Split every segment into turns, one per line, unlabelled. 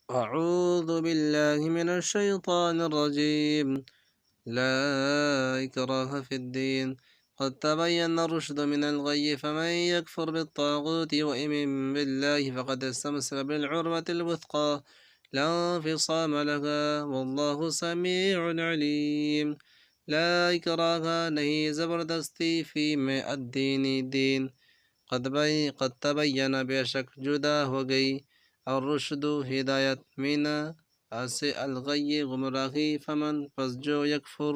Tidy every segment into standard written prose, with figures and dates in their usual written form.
أعوذ بالله من الشيطان الرجيم. لا إكراه في الدين، قد تبين الرشد من الغي، فمن يكفر بالطاغوت ويؤمن بالله فقد استمسك بالعروة الوثقى لا انفصام لها، والله سميع عليم. لا إكراه نہیں زبردستی فی میں الدین دین، قد تبین بے شک جدا ہو گئی، اور رشد ہدایت مینا سے الغی گمراہی، فمن پس جو یکفر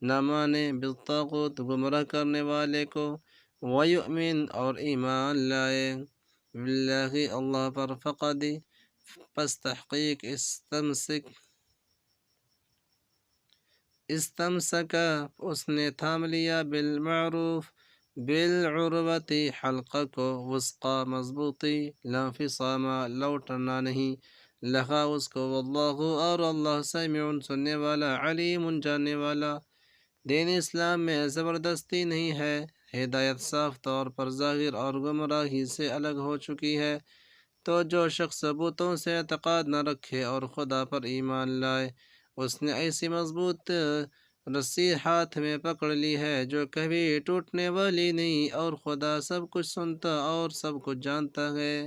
نہ مانے بالطاغوت گمراہ کرنے والے کو، ویؤمن اور ایمان لائے باللہ اللہ پر، فقد پس تحقیق استمسکا اس نے تھام لیا، بالمعروف بالعروت حلقہ کو، وثقا مضبوطی، لا انفصام لوٹنا نہیں، لہا اس کو، واللہ اور اللہ سمیع سننے والا، علیم جاننے والا۔ دین اسلام میں زبردستی نہیں ہے، ہدایت صاف طور پر ظاہر اور گمراہی سے الگ ہو چکی ہے، تو جو شخص بتوں سے اعتقاد نہ رکھے اور خدا پر ایمان لائے، اس نے ایسی مضبوط رسی ہاتھ میں پکڑ لی ہے جو کبھی ٹوٹنے والی نہیں، اور خدا سب کچھ سنتا اور سب کچھ جانتا ہے۔